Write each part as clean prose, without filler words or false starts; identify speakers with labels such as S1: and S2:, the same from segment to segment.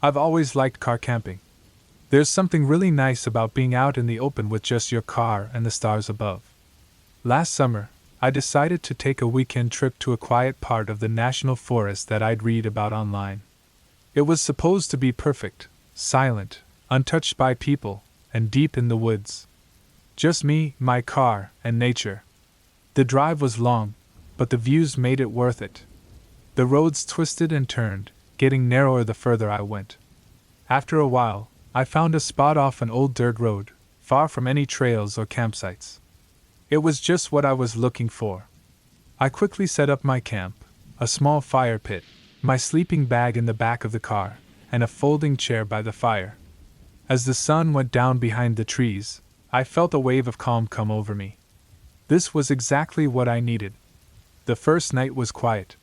S1: I've always liked car camping. There's something really nice about being out in the open with just your car and the stars above. Last summer, I decided to take a weekend trip to a quiet part of the national forest that I'd read about online. It was supposed to be perfect, silent, untouched by people, and deep in the woods. Just me, my car, and nature. The drive was long, but the views made it worth it. The roads twisted and turned, getting narrower the further I went. After a while, I found a spot off an old dirt road, far from any trails or campsites. It was just what I was looking for. I quickly set up my camp, a small fire pit, my sleeping bag in the back of the car, and a folding chair by the fire. As the sun went down behind the trees, I felt a wave of calm come over me. This was exactly what I needed. The first night was quiet.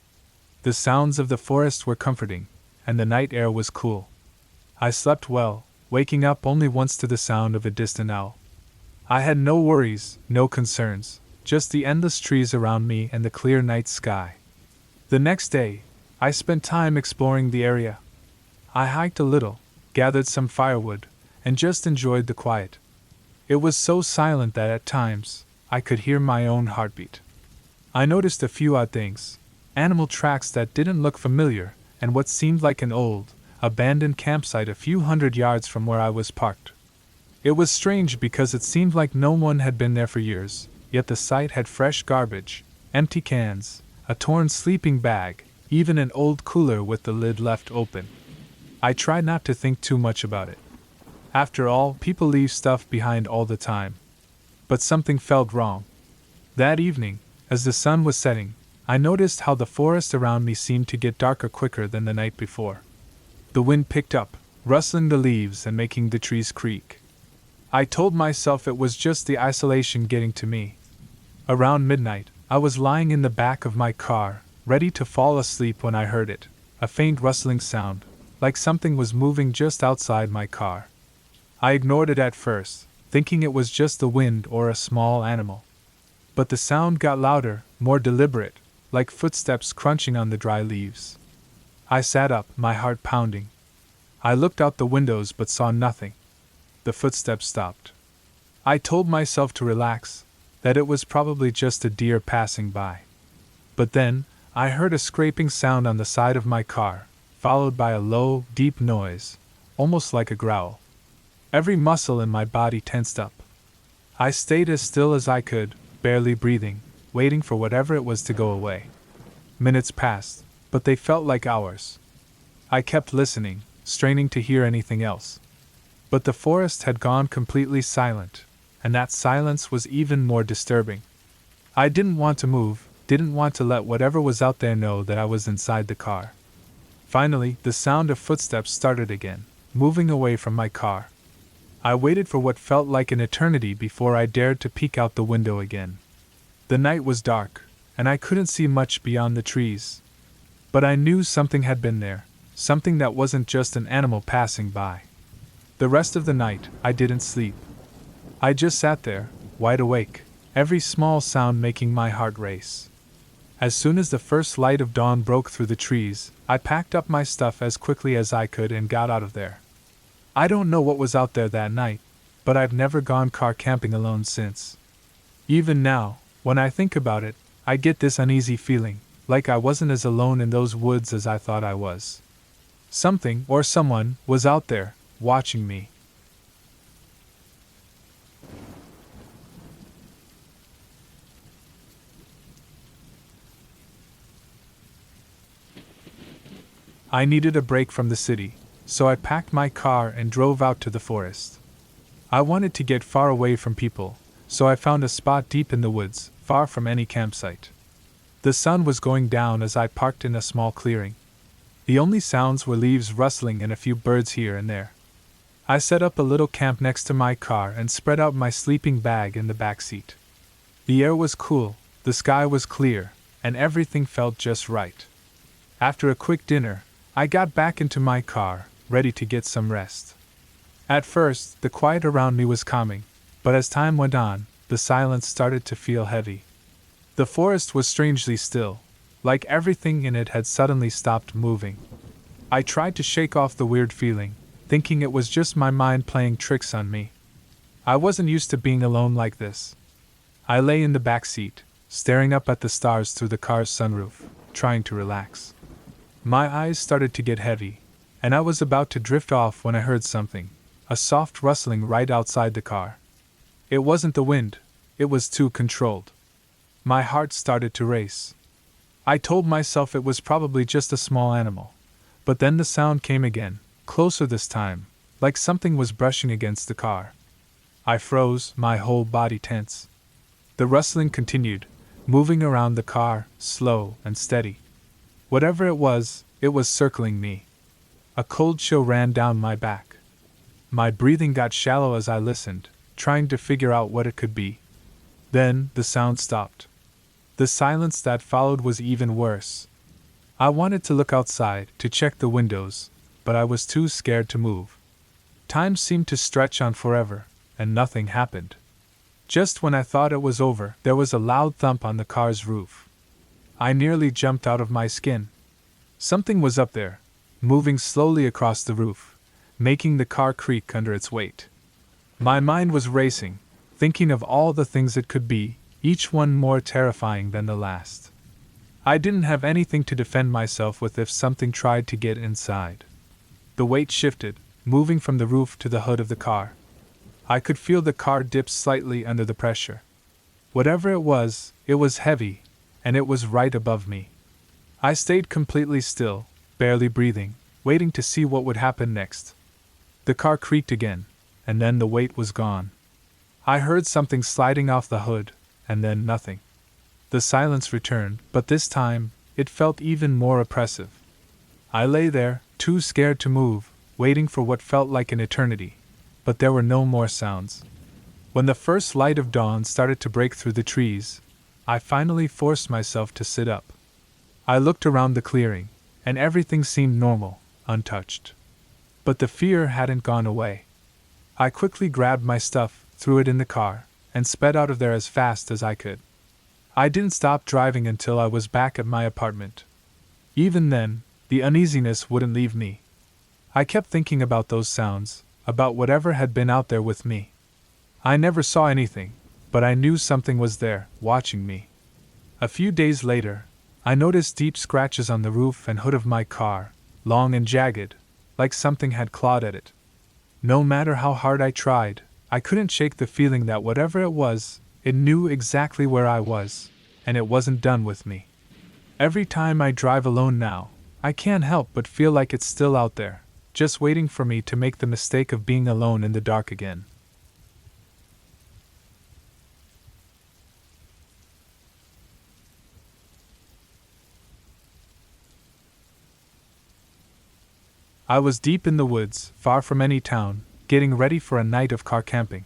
S1: The sounds of the forest were comforting, and the night air was cool. I slept well, waking up only once to the sound of a distant owl. I had no worries, no concerns, just the endless trees around me and the clear night sky. The next day, I spent time exploring the area. I hiked a little, gathered some firewood, and just enjoyed the quiet. It was so silent that at times, I could hear my own heartbeat. I noticed a few odd things: animal tracks that didn't look familiar, and what seemed like an old, abandoned campsite a few hundred yards from where I was parked. It was strange because it seemed like no one had been there for years, yet the site had fresh garbage, empty cans, a torn sleeping bag, even an old cooler with the lid left open. I tried not to think too much about it. After all, people leave stuff behind all the time. But something felt wrong. That evening, as the sun was setting, I noticed how the forest around me seemed to get darker quicker than the night before. The wind picked up, rustling the leaves and making the trees creak. I told myself it was just the isolation getting to me. Around midnight, I was lying in the back of my car, ready to fall asleep when I heard it, a faint rustling sound, like something was moving just outside my car. I ignored it at first, thinking it was just the wind or a small animal. But the sound got louder, more deliberate, like footsteps crunching on the dry leaves. I sat up, my heart pounding. I looked out the windows but saw nothing. The footsteps stopped. I told myself to relax, that it was probably just a deer passing by. But then, I heard a scraping sound on the side of my car, followed by a low, deep noise, almost like a growl. Every muscle in my body tensed up. I stayed as still as I could, barely breathing, waiting for whatever it was to go away. Minutes passed, but they felt like hours. I kept listening, straining to hear anything else. But the forest had gone completely silent, and that silence was even more disturbing. I didn't want to move, didn't want to let whatever was out there know that I was inside the car. Finally, the sound of footsteps started again, moving away from my car. I waited for what felt like an eternity before I dared to peek out the window again. The night was dark, and I couldn't see much beyond the trees. But I knew something had been there, something that wasn't just an animal passing by. The rest of the night, I didn't sleep. I just sat there, wide awake, every small sound making my heart race. As soon as the first light of dawn broke through the trees, I packed up my stuff as quickly as I could and got out of there. I don't know what was out there that night, but I've never gone car camping alone since. Even now, when I think about it, I get this uneasy feeling, like I wasn't as alone in those woods as I thought I was. Something, or someone, was out there, watching me. I needed a break from the city, so I packed my car and drove out to the forest. I wanted to get far away from people, so I found a spot deep in the woods, far from any campsite. The sun was going down as I parked in a small clearing. The only sounds were leaves rustling and a few birds here and there. I set up a little camp next to my car and spread out my sleeping bag in the back seat. The air was cool, the sky was clear, and everything felt just right. After a quick dinner, I got back into my car, ready to get some rest. At first, the quiet around me was calming, but as time went on, the silence started to feel heavy. The forest was strangely still, like everything in it had suddenly stopped moving. I tried to shake off the weird feeling, thinking it was just my mind playing tricks on me. I wasn't used to being alone like this. I lay in the back seat, staring up at the stars through the car's sunroof, trying to relax. My eyes started to get heavy, and I was about to drift off when I heard something, a soft rustling right outside the car. It wasn't the wind, it was too controlled. My heart started to race. I told myself it was probably just a small animal, but then the sound came again, closer this time, like something was brushing against the car. I froze, my whole body tense. The rustling continued, moving around the car, slow and steady. Whatever it was circling me. A cold chill ran down my back. My breathing got shallow as I listened, trying to figure out what it could be. Then, the sound stopped. The silence that followed was even worse. I wanted to look outside, to check the windows, but I was too scared to move. Time seemed to stretch on forever, and nothing happened. Just when I thought it was over, there was a loud thump on the car's roof. I nearly jumped out of my skin. Something was up there, moving slowly across the roof, making the car creak under its weight. My mind was racing, thinking of all the things it could be, each one more terrifying than the last. I didn't have anything to defend myself with if something tried to get inside. The weight shifted, moving from the roof to the hood of the car. I could feel the car dip slightly under the pressure. Whatever it was heavy, and it was right above me. I stayed completely still, barely breathing, waiting to see what would happen next. The car creaked again, and then the weight was gone. I heard something sliding off the hood, and then nothing. The silence returned, but this time, it felt even more oppressive. I lay there, too scared to move, waiting for what felt like an eternity. But there were no more sounds. When the first light of dawn started to break through the trees, I finally forced myself to sit up. I looked around the clearing, and everything seemed normal, untouched. But the fear hadn't gone away. I quickly grabbed my stuff, threw it in the car, and sped out of there as fast as I could. I didn't stop driving until I was back at my apartment. Even then, the uneasiness wouldn't leave me. I kept thinking about those sounds, about whatever had been out there with me. I never saw anything, but I knew something was there, watching me. A few days later, I noticed deep scratches on the roof and hood of my car, long and jagged, like something had clawed at it. No matter how hard I tried, I couldn't shake the feeling that whatever it was, it knew exactly where I was, and it wasn't done with me. Every time I drive alone now, I can't help but feel like it's still out there, just waiting for me to make the mistake of being alone in the dark again. I was deep in the woods, far from any town, getting ready for a night of car camping.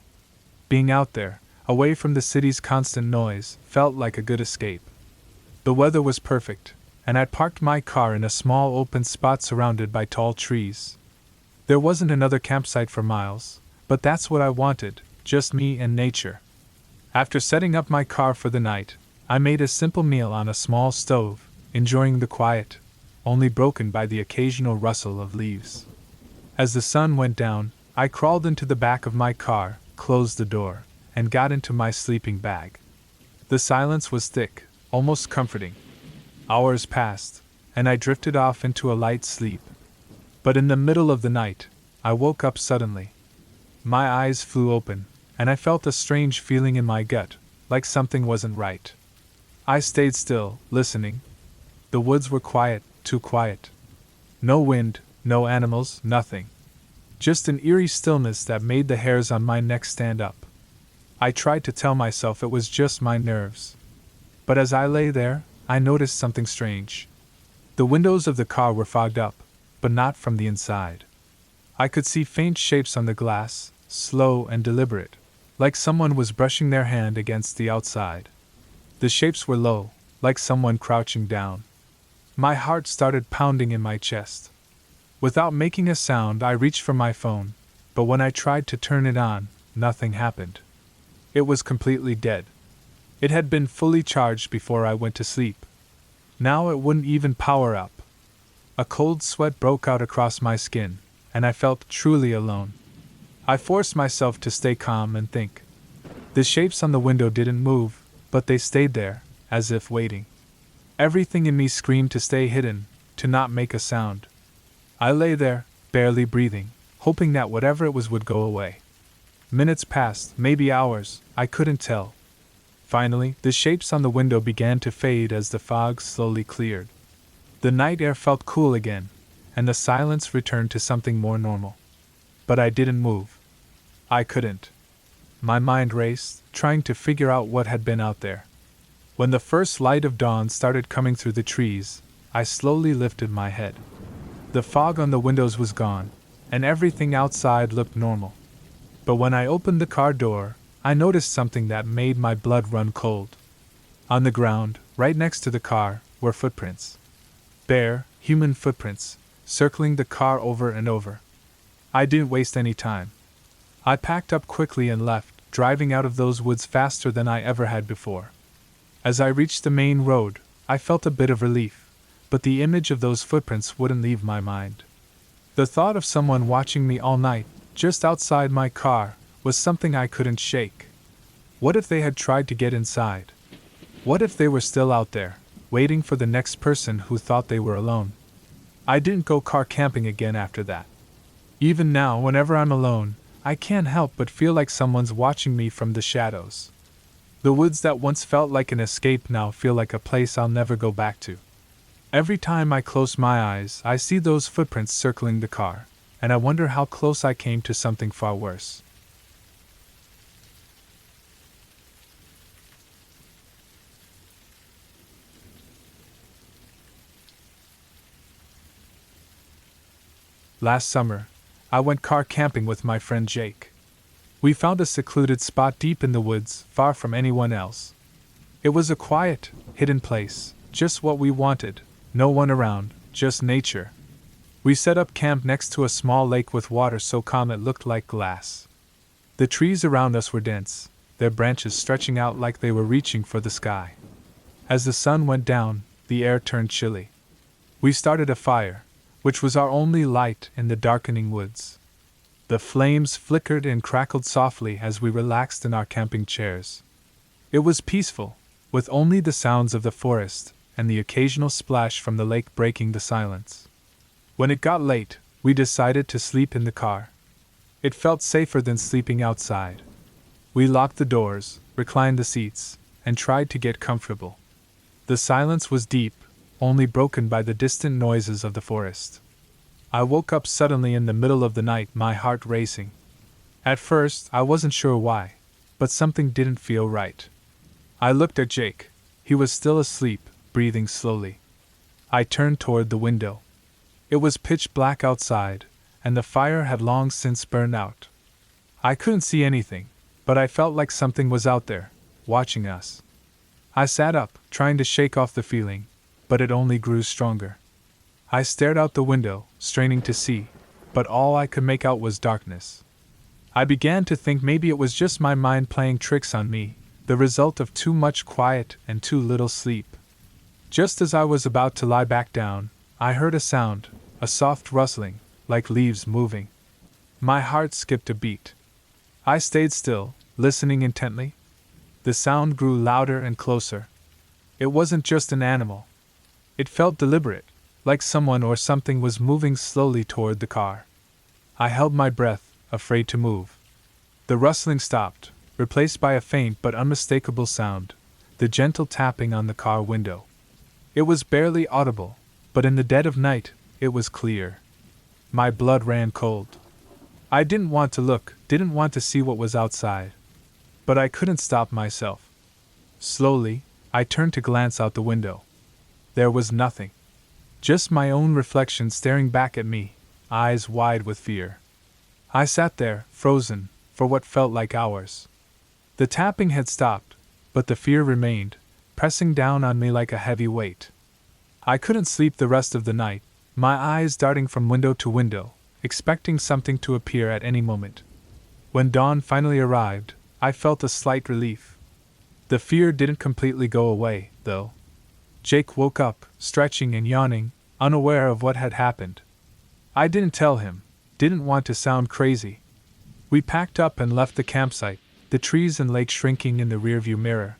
S1: Being out there, away from the city's constant noise, felt like a good escape. The weather was perfect, and I'd parked my car in a small open spot surrounded by tall trees. There wasn't another campsite for miles, but that's what I wanted, just me and nature. After setting up my car for the night, I made a simple meal on a small stove, enjoying the quiet, only broken by the occasional rustle of leaves. As the sun went down, I crawled into the back of my car, closed the door, and got into my sleeping bag. The silence was thick, almost comforting. Hours passed, and I drifted off into a light sleep. But in the middle of the night, I woke up suddenly. My eyes flew open, and I felt a strange feeling in my gut, like something wasn't right. I stayed still, listening. The woods were quiet, too quiet. No wind, no animals, nothing. Just an eerie stillness that made the hairs on my neck stand up. I tried to tell myself it was just my nerves. But as I lay there, I noticed something strange. The windows of the car were fogged up, but not from the inside. I could see faint shapes on the glass, slow and deliberate, like someone was brushing their hand against the outside. The shapes were low, like someone crouching down. My heart started pounding in my chest. Without making a sound, I reached for my phone, but when I tried to turn it on, nothing happened. It was completely dead. It had been fully charged before I went to sleep. Now it wouldn't even power up. A cold sweat broke out across my skin, and I felt truly alone. I forced myself to stay calm and think. The shapes on the window didn't move, but they stayed there, as if waiting. Everything in me screamed to stay hidden, to not make a sound. I lay there, barely breathing, hoping that whatever it was would go away. Minutes passed, maybe hours, I couldn't tell. Finally, the shapes on the window began to fade as the fog slowly cleared. The night air felt cool again, and the silence returned to something more normal. But I didn't move. I couldn't. My mind raced, trying to figure out what had been out there. When the first light of dawn started coming through the trees, I slowly lifted my head. The fog on the windows was gone, and everything outside looked normal. But when I opened the car door, I noticed something that made my blood run cold. On the ground, right next to the car, were footprints. Bare, human footprints, circling the car over and over. I didn't waste any time. I packed up quickly and left, driving out of those woods faster than I ever had before. As I reached the main road, I felt a bit of relief, but the image of those footprints wouldn't leave my mind. The thought of someone watching me all night, just outside my car, was something I couldn't shake. What if they had tried to get inside? What if they were still out there, waiting for the next person who thought they were alone? I didn't go car camping again after that. Even now, whenever I'm alone, I can't help but feel like someone's watching me from the shadows. The woods that once felt like an escape now feel like a place I'll never go back to. Every time I close my eyes, I see those footprints circling the car, and I wonder how close I came to something far worse. Last summer, I went car camping with my friend Jake. We found a secluded spot deep in the woods, far from anyone else. It was a quiet, hidden place, just what we wanted, no one around, just nature. We set up camp next to a small lake with water so calm it looked like glass. The trees around us were dense, their branches stretching out like they were reaching for the sky. As the sun went down, the air turned chilly. We started a fire, which was our only light in the darkening woods. The flames flickered and crackled softly as we relaxed in our camping chairs. It was peaceful, with only the sounds of the forest and the occasional splash from the lake breaking the silence. When it got late, we decided to sleep in the car. It felt safer than sleeping outside. We locked the doors, reclined the seats, and tried to get comfortable. The silence was deep, only broken by the distant noises of the forest. I woke up suddenly in the middle of the night, my heart racing. At first, I wasn't sure why, but something didn't feel right. I looked at Jake. He was still asleep, breathing slowly. I turned toward the window. It was pitch black outside, and the fire had long since burned out. I couldn't see anything, but I felt like something was out there, watching us. I sat up, trying to shake off the feeling, but it only grew stronger. I stared out the window, straining to see, but all I could make out was darkness. I began to think maybe it was just my mind playing tricks on me, the result of too much quiet and too little sleep. Just as I was about to lie back down, I heard a sound, a soft rustling, like leaves moving. My heart skipped a beat. I stayed still, listening intently. The sound grew louder and closer. It wasn't just an animal. It felt deliberate, like someone or something was moving slowly toward the car. I held my breath, afraid to move. The rustling stopped, replaced by a faint but unmistakable sound, the gentle tapping on the car window. It was barely audible, but in the dead of night, it was clear. My blood ran cold. I didn't want to look, didn't want to see what was outside. But I couldn't stop myself. Slowly, I turned to glance out the window. There was nothing. Just my own reflection staring back at me, eyes wide with fear. I sat there, frozen, for what felt like hours. The tapping had stopped, but the fear remained, pressing down on me like a heavy weight. I couldn't sleep the rest of the night, my eyes darting from window to window, expecting something to appear at any moment. When dawn finally arrived, I felt a slight relief. The fear didn't completely go away, though. Jake woke up, stretching and yawning, unaware of what had happened. I didn't tell him, didn't want to sound crazy. We packed up and left the campsite, the trees and lake shrinking in the rearview mirror.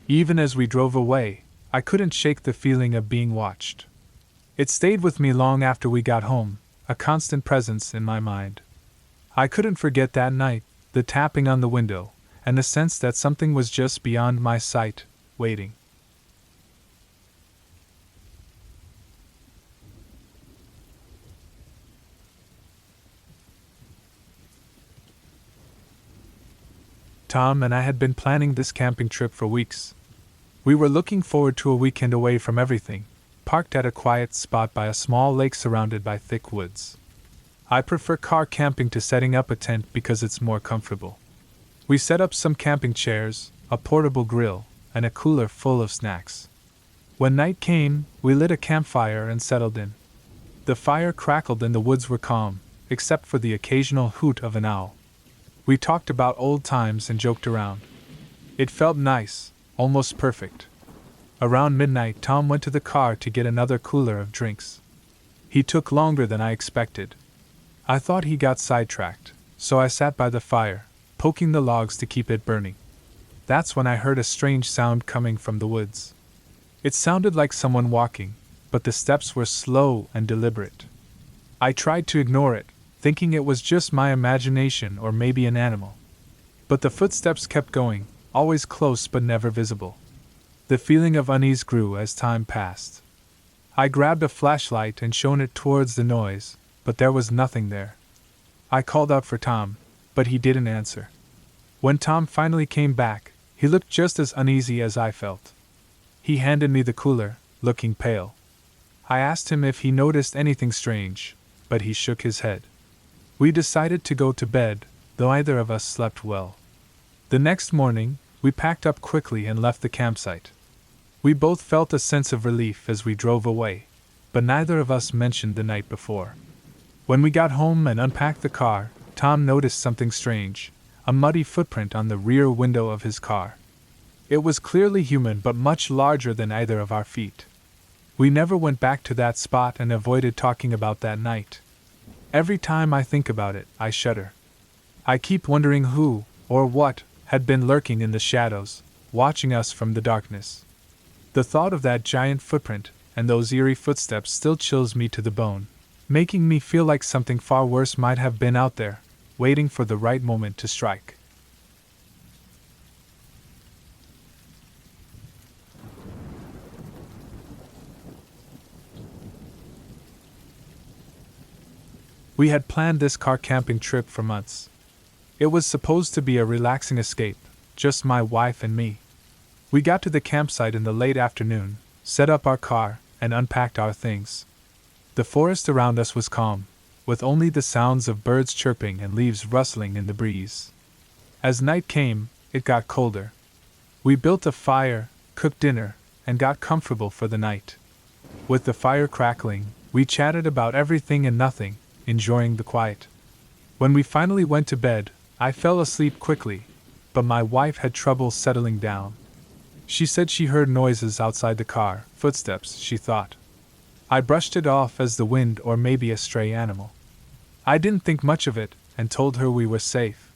S1: Even as we drove away, I couldn't shake the feeling of being watched. It stayed with me long after we got home, a constant presence in my mind. I couldn't forget that night, the tapping on the window, and the sense that something was just beyond my sight, waiting. Tom and I had been planning this camping trip for weeks. We were looking forward to a weekend away from everything, parked at a quiet spot by a small lake surrounded by thick woods. I prefer car camping to setting up a tent because it's more comfortable. We set up some camping chairs, a portable grill, and a cooler full of snacks. When night came, we lit a campfire and settled in. The fire crackled and the woods were calm, except for the occasional hoot of an owl. We talked about old times and joked around. It felt nice, almost perfect. Around midnight, Tom went to the car to get another cooler of drinks. He took longer than I expected. I thought he got sidetracked, so I sat by the fire, poking the logs to keep it burning. That's when I heard a strange sound coming from the woods. It sounded like someone walking, but the steps were slow and deliberate. I tried to ignore it, thinking it was just my imagination or maybe an animal. But the footsteps kept going, always close but never visible. The feeling of unease grew as time passed. I grabbed a flashlight and shone it towards the noise, but there was nothing there. I called out for Tom, but he didn't answer. When Tom finally came back, he looked just as uneasy as I felt. He handed me the cooler, looking pale. I asked him if he noticed anything strange, but he shook his head. We decided to go to bed, though neither of us slept well. The next morning, we packed up quickly and left the campsite. We both felt a sense of relief as we drove away, but neither of us mentioned the night before. When we got home and unpacked the car, Tom noticed something strange, a muddy footprint on the rear window of his car. It was clearly human but much larger than either of our feet. We never went back to that spot and avoided talking about that night. Every time I think about it, I shudder. I keep wondering who, or what, had been lurking in the shadows, watching us from the darkness. The thought of that giant footprint, and those eerie footsteps still chills me to the bone, making me feel like something far worse might have been out there, waiting for the right moment to strike. We had planned this car camping trip for months. It was supposed to be a relaxing escape, just my wife and me. We got to the campsite in the late afternoon, set up our car, and unpacked our things. The forest around us was calm, with only the sounds of birds chirping and leaves rustling in the breeze. As night came, it got colder. We built a fire, cooked dinner, and got comfortable for the night. With the fire crackling, we chatted about everything and nothing, enjoying the quiet. When we finally went to bed, I fell asleep quickly, but my wife had trouble settling down. She said she heard noises outside the car, footsteps, she thought. I brushed it off as the wind or maybe a stray animal. I didn't think much of it, and told her we were safe.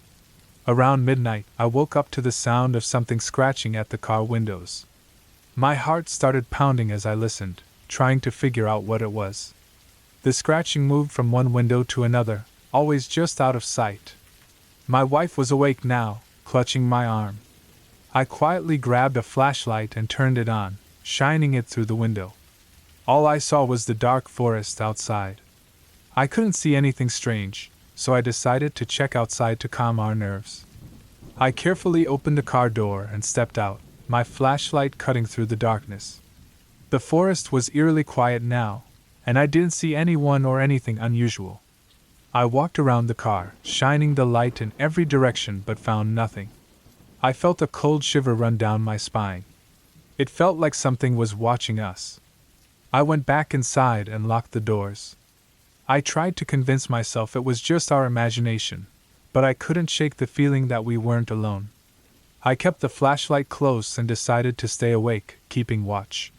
S1: Around midnight, I woke up to the sound of something scratching at the car windows. My heart started pounding as I listened, trying to figure out what it was. The scratching moved from one window to another, always just out of sight. My wife was awake now, clutching my arm. I quietly grabbed a flashlight and turned it on, shining it through the window. All I saw was the dark forest outside. I couldn't see anything strange, so I decided to check outside to calm our nerves. I carefully opened the car door and stepped out, my flashlight cutting through the darkness. The forest was eerily quiet now, and I didn't see anyone or anything unusual. I walked around the car, shining the light in every direction but found nothing. I felt a cold shiver run down my spine. It felt like something was watching us. I went back inside and locked the doors. I tried to convince myself it was just our imagination, but I couldn't shake the feeling that we weren't alone. I kept the flashlight close and decided to stay awake, keeping watch.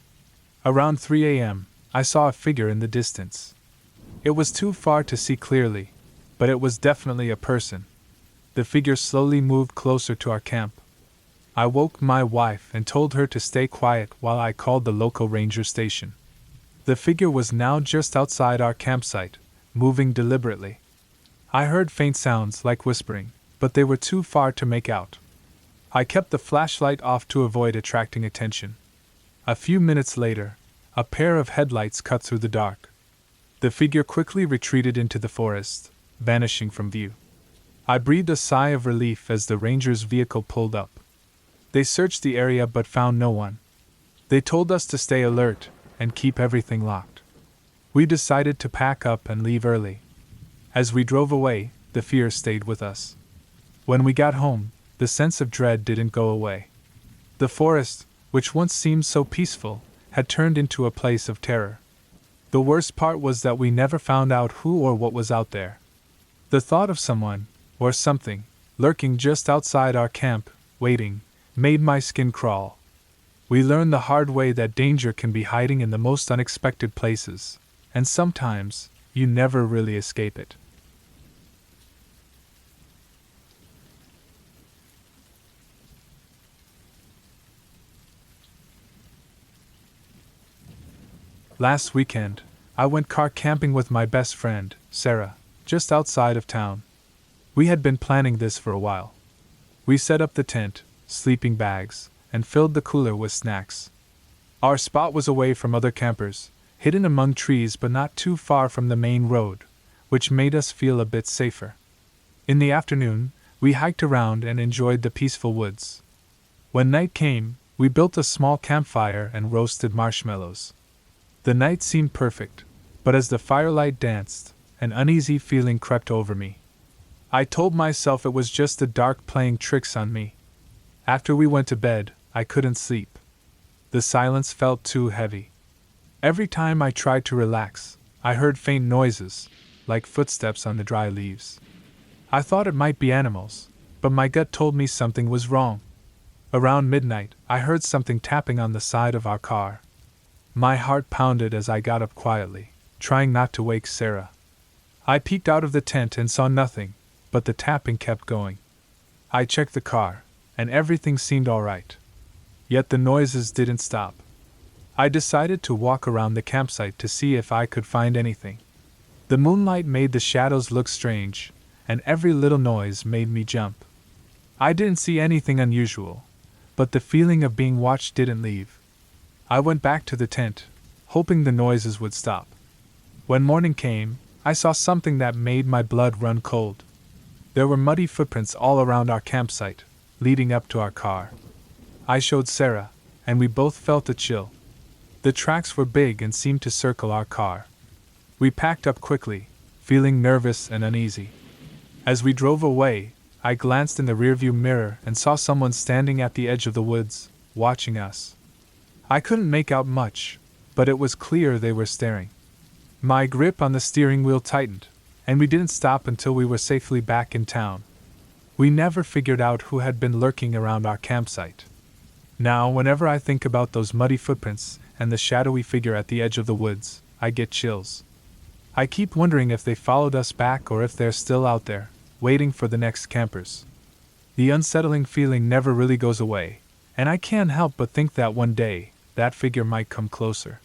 S1: Around 3 a.m., I saw a figure in the distance. It was too far to see clearly, but it was definitely a person. The figure slowly moved closer to our camp. I woke my wife and told her to stay quiet while I called the local ranger station. The figure was now just outside our campsite, moving deliberately. I heard faint sounds like whispering, but they were too far to make out. I kept the flashlight off to avoid attracting attention. A few minutes later, a pair of headlights cut through the dark. The figure quickly retreated into the forest, vanishing from view. I breathed a sigh of relief as the ranger's vehicle pulled up. They searched the area but found no one. They told us to stay alert and keep everything locked. We decided to pack up and leave early. As we drove away, the fear stayed with us. When we got home, the sense of dread didn't go away. The forest, which once seemed so peaceful, had turned into a place of terror. The worst part was that we never found out who or what was out there. The thought of someone, or something, lurking just outside our camp, waiting, made my skin crawl. We learned the hard way that danger can be hiding in the most unexpected places, and sometimes, you never really escape it. Last weekend, I went car camping with my best friend, Sarah, just outside of town. We had been planning this for a while. We set up the tent, sleeping bags, and filled the cooler with snacks. Our spot was away from other campers, hidden among trees but not too far from the main road, which made us feel a bit safer. In the afternoon, we hiked around and enjoyed the peaceful woods. When night came, we built a small campfire and roasted marshmallows. The night seemed perfect, but as the firelight danced, an uneasy feeling crept over me. I told myself it was just the dark playing tricks on me. After we went to bed, I couldn't sleep. The silence felt too heavy. Every time I tried to relax, I heard faint noises, like footsteps on the dry leaves. I thought it might be animals, but my gut told me something was wrong. Around midnight, I heard something tapping on the side of our car. My heart pounded as I got up quietly, trying not to wake Sarah. I peeked out of the tent and saw nothing, but the tapping kept going. I checked the car, and everything seemed all right. Yet the noises didn't stop. I decided to walk around the campsite to see if I could find anything. The moonlight made the shadows look strange, and every little noise made me jump. I didn't see anything unusual, but the feeling of being watched didn't leave. I went back to the tent, hoping the noises would stop. When morning came, I saw something that made my blood run cold. There were muddy footprints all around our campsite, leading up to our car. I showed Sarah, and we both felt a chill. The tracks were big and seemed to circle our car. We packed up quickly, feeling nervous and uneasy. As we drove away, I glanced in the rearview mirror and saw someone standing at the edge of the woods, watching us. I couldn't make out much, but it was clear they were staring. My grip on the steering wheel tightened, and we didn't stop until we were safely back in town. We never figured out who had been lurking around our campsite. Now, whenever I think about those muddy footprints and the shadowy figure at the edge of the woods, I get chills. I keep wondering if they followed us back or if they're still out there, waiting for the next campers. The unsettling feeling never really goes away, and I can't help but think that one day, that figure might come closer.